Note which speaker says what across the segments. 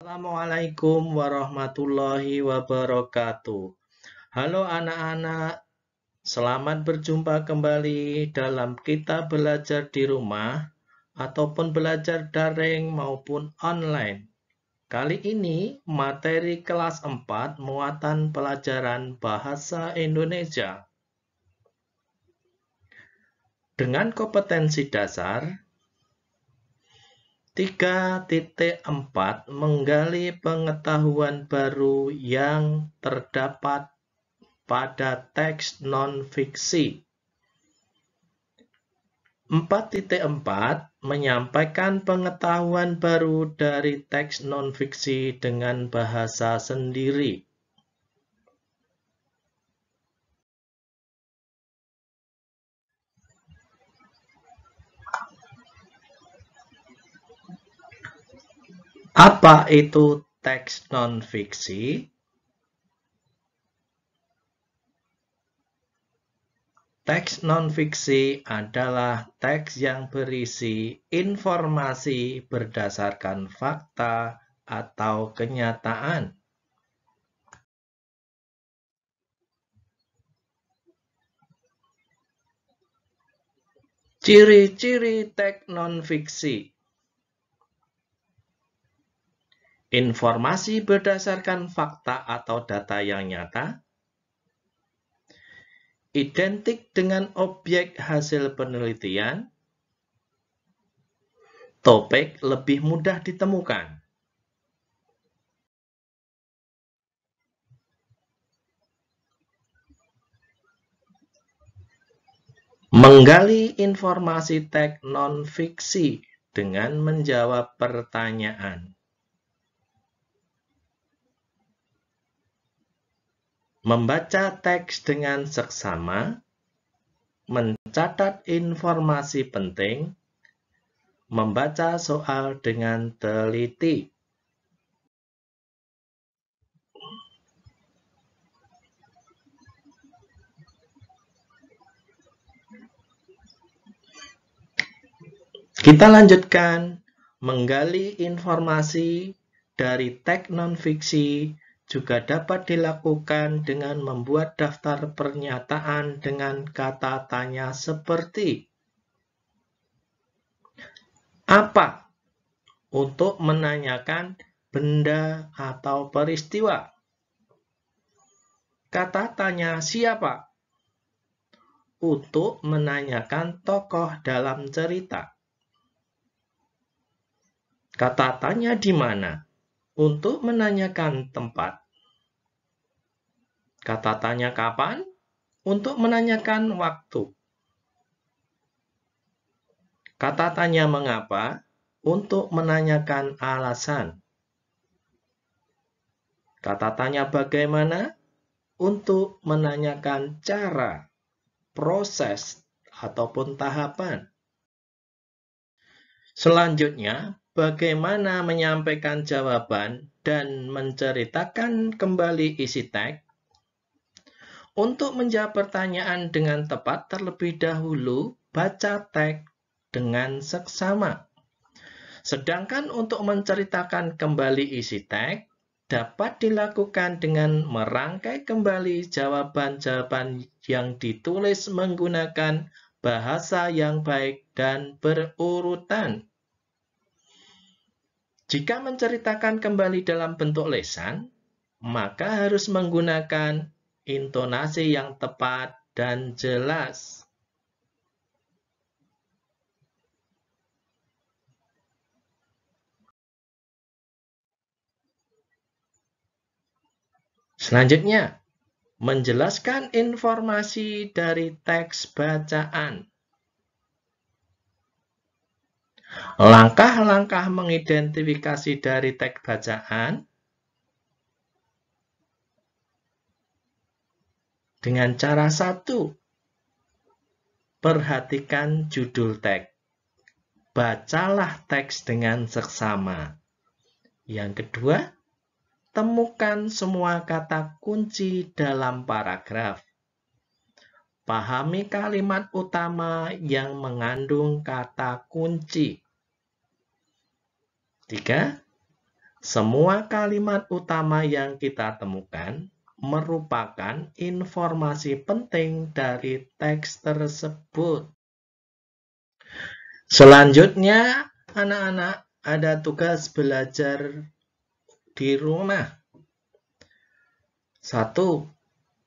Speaker 1: Assalamualaikum warahmatullahi wabarakatuh. Halo anak-anak, selamat berjumpa kembali dalam kita belajar di rumah ataupun belajar daring maupun online. Kali ini materi kelas 4 muatan pelajaran bahasa Indonesia. Dengan kompetensi dasar 3.4 menggali pengetahuan baru yang terdapat pada teks non-fiksi. 4.4 menyampaikan pengetahuan baru dari teks non-fiksi dengan bahasa sendiri. Apa itu teks non-fiksi? Teks non-fiksi adalah teks yang berisi informasi berdasarkan fakta atau kenyataan. Ciri-ciri teks non-fiksi. Informasi berdasarkan fakta atau data yang nyata. Identik dengan objek hasil penelitian. Topik lebih mudah ditemukan. Menggali informasi teks non-fiksi dengan menjawab pertanyaan. Membaca teks dengan seksama, mencatat informasi penting, membaca soal dengan teliti. Kita lanjutkan menggali informasi dari teks non-fiksi juga dapat dilakukan dengan membuat daftar pernyataan dengan kata tanya seperti apa untuk menanyakan benda atau peristiwa. Kata tanya siapa untuk menanyakan tokoh dalam cerita. Kata tanya di mana untuk menanyakan tempat. Kata tanya kapan untuk menanyakan waktu. Kata tanya mengapa untuk menanyakan alasan. Kata tanya bagaimana untuk menanyakan cara, proses, ataupun tahapan. Selanjutnya, bagaimana menyampaikan jawaban dan menceritakan kembali isi teks. Untuk menjawab pertanyaan dengan tepat, terlebih dahulu baca teks dengan seksama. Sedangkan untuk menceritakan kembali isi teks, dapat dilakukan dengan merangkai kembali jawaban-jawaban yang ditulis menggunakan bahasa yang baik dan berurutan. Jika menceritakan kembali dalam bentuk lisan, maka harus menggunakan intonasi yang tepat dan jelas. Selanjutnya, menjelaskan informasi dari teks bacaan. Langkah-langkah mengidentifikasi dari teks bacaan. Dengan cara 1, perhatikan judul teks. Bacalah teks dengan seksama. Yang kedua, temukan semua kata kunci dalam paragraf. Pahami kalimat utama yang mengandung kata kunci. 3, Semua kalimat utama yang kita temukan merupakan informasi penting dari teks tersebut. Selanjutnya, anak-anak ada tugas belajar di rumah. 1.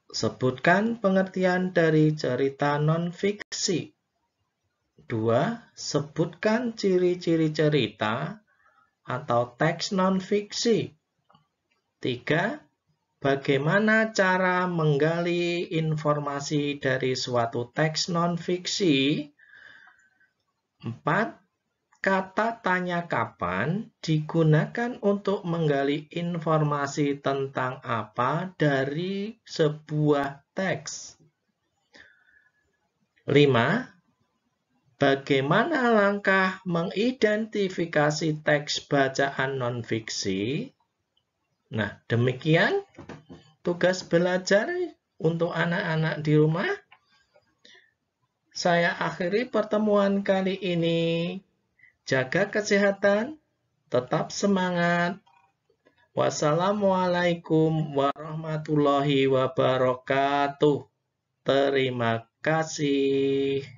Speaker 1: Sebutkan pengertian dari cerita non-fiksi. 2. Sebutkan ciri-ciri cerita atau teks non-fiksi. 3. Bagaimana cara menggali informasi dari suatu teks non-fiksi? 4. Kata tanya kapan digunakan untuk menggali informasi tentang apa dari sebuah teks. 5. Bagaimana langkah mengidentifikasi teks bacaan non-fiksi? Nah, demikian tugas belajar untuk anak-anak di rumah. Saya akhiri pertemuan kali ini. Jaga kesehatan, tetap semangat. Wassalamualaikum warahmatullahi wabarakatuh. Terima kasih.